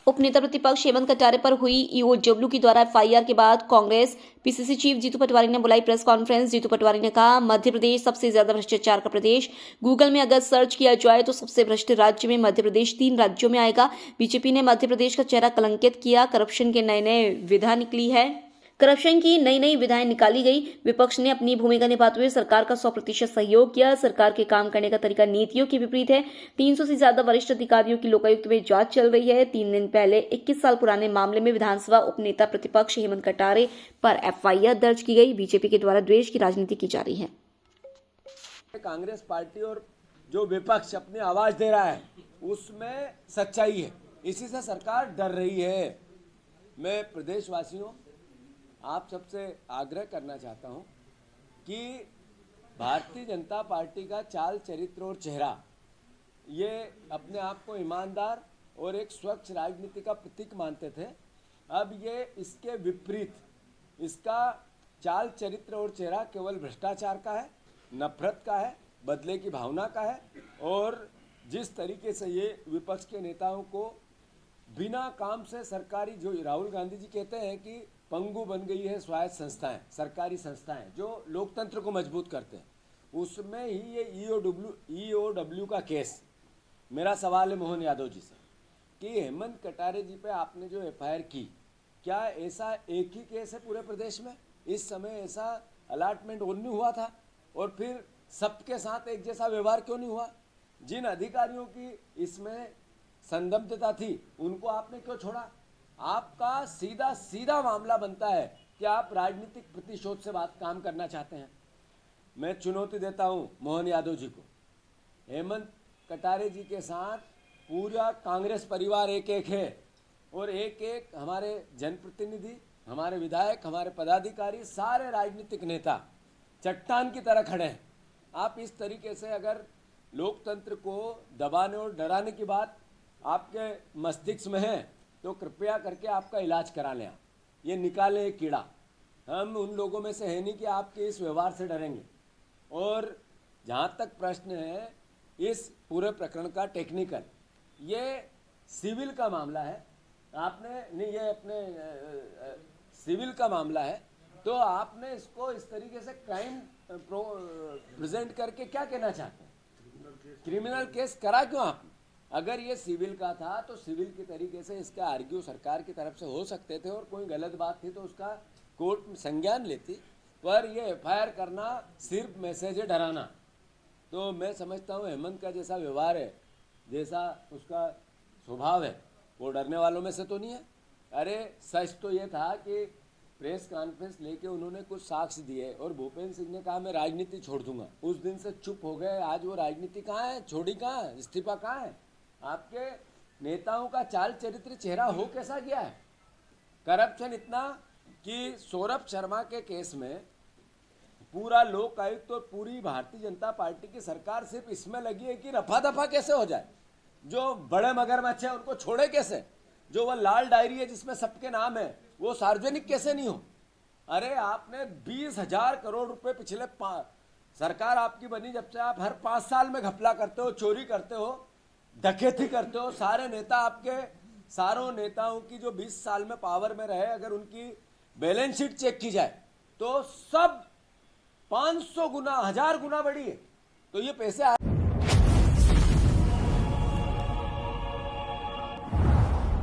उपनेता प्रतिपक्ष हेमंत कटारे पर हुई ईओडब्ल्यू की द्वारा एफआईआर के बाद कांग्रेस पीसीसी चीफ जीतू पटवारी ने बुलाई प्रेस कॉन्फ्रेंस। जीतू पटवारी ने कहा, मध्य प्रदेश सबसे ज्यादा भ्रष्टाचार का प्रदेश। गूगल में अगर सर्च किया जाए तो सबसे भ्रष्ट राज्य में मध्य प्रदेश 3 राज्यों में आएगा। बीजेपी ने मध्य प्रदेश का चेहरा कलंकित किया। करप्शन के नए विधा निकली है। करप्शन की नई नई विधाएं निकाली गई। विपक्ष ने अपनी भूमिका निभाते हुए सरकार का 100% सहयोग किया। सरकार के काम करने का तरीका नीतियों के विपरीत है। 300 से ज्यादा वरिष्ठ अधिकारियों की लोकायुक्त में जांच चल रही है। 3 दिन पहले 21 साल पुराने मामले में विधानसभा उपनेता प्रतिपक्ष हेमंत कटारे पर एफआईआर दर्ज की गई। बीजेपी के द्वारा द्वेष की राजनीति की जा रही है। कांग्रेस पार्टी और जो विपक्ष अपनी आवाज दे रहा है उसमें सच्चाई है, इसी से सरकार डर रही है। मैं प्रदेशवासियों आप सबसे आग्रह करना चाहता हूं कि भारतीय जनता पार्टी का चाल चरित्र और चेहरा ये अपने आप को ईमानदार और एक स्वच्छ राजनीति का प्रतीक मानते थे। अब ये इसके विपरीत इसका चाल चरित्र और चेहरा केवल भ्रष्टाचार का है, नफरत का है, बदले की भावना का है। और जिस तरीके से ये विपक्ष के नेताओं को बिना काम से सरकारी, जो राहुल गांधी जी कहते हैं कि पंगु बन गई है स्वायत्त संस्थाएं, सरकारी संस्थाएं जो लोकतंत्र को मजबूत करते हैं, उसमें ही ये ईओडब्ल्यू का केस। मेरा सवाल है मोहन यादव जी से कि हेमंत कटारे जी पे आपने जो एफआईआर की, क्या ऐसा एक ही केस है पूरे प्रदेश में? इस समय ऐसा अलॉटमेंट और नहीं हुआ था? और फिर सबके साथ एक जैसा व्यवहार क्यों नहीं हुआ? जिन अधिकारियों की इसमें संदिग्धता थी उनको आपने क्यों छोड़ा? आपका सीधा सीधा मामला बनता है कि आप राजनीतिक प्रतिशोध से काम करना चाहते हैं। मैं चुनौती देता हूं मोहन यादव जी को, हेमंत कटारे जी के साथ पूरा कांग्रेस परिवार एक एक है और एक एक हमारे जनप्रतिनिधि, हमारे विधायक, हमारे पदाधिकारी, सारे राजनीतिक नेता चट्टान की तरह खड़े हैं। आप इस तरीके से अगर लोकतंत्र को दबाने और डराने की बात आपके मस्तिष्क में है तो कृपया करके आपका इलाज करा लें। ये निकाले कीड़ा। हम उन लोगों में से है नहीं कि आपके इस व्यवहार से डरेंगे। और जहाँ तक प्रश्न है इस पूरे प्रकरण का टेक्निकल, ये सिविल का मामला है। आपने नहीं, ये अपने सिविल का मामला है, तो आपने इसको इस तरीके से क्राइम प्रेजेंट करके क्या कहना चाहते हैं? क्रिमिनल केस करा क्यों आपने? अगर ये सिविल का था तो सिविल के तरीके से इसका आर्ग्यू सरकार की तरफ से हो सकते थे और कोई गलत बात थी तो उसका कोर्ट में संज्ञान लेती। पर ये एफआईआर करना सिर्फ मैसेज है, डराना। तो मैं समझता हूँ हेमंत का जैसा व्यवहार है, जैसा उसका स्वभाव है, वो डरने वालों में से तो नहीं है। अरे सच तो ये था कि प्रेस कॉन्फ्रेंस लेके उन्होंने कुछ साक्ष्य दिए और भूपेंद्र सिंह ने कहा मैं राजनीति छोड़ दूंगा। उस दिन से चुप हो गए। आज वो राजनीति कहाँ है? छोड़ी कहाँ है? इस्तीफा कहाँ है? आपके नेताओं का चाल चरित्र चेहरा हो कैसा गया है? करप्शन इतना कि सौरभ शर्मा के केस में पूरा लोकायुक्त और पूरी भारतीय जनता पार्टी की सरकार सिर्फ इसमें लगी है कि रफा दफा कैसे हो जाए। जो बड़े मगरमच्छ है उनको छोड़े कैसे? जो वह लाल डायरी है जिसमें सबके नाम है वो सार्वजनिक कैसे नहीं हो? अरे आपने 20,000 करोड़ रुपए पिछले सरकार आपकी बनी जब से आप हर 5 साल में घपला करते हो, चोरी करते हो, डकैती करते हो। सारे नेता आपके, सारों नेताओं की जो 20 साल में पावर में रहे, अगर उनकी बैलेंस शीट चेक की जाए तो सब 500 गुना, 1000 गुना बड़ी है। तो ये पैसे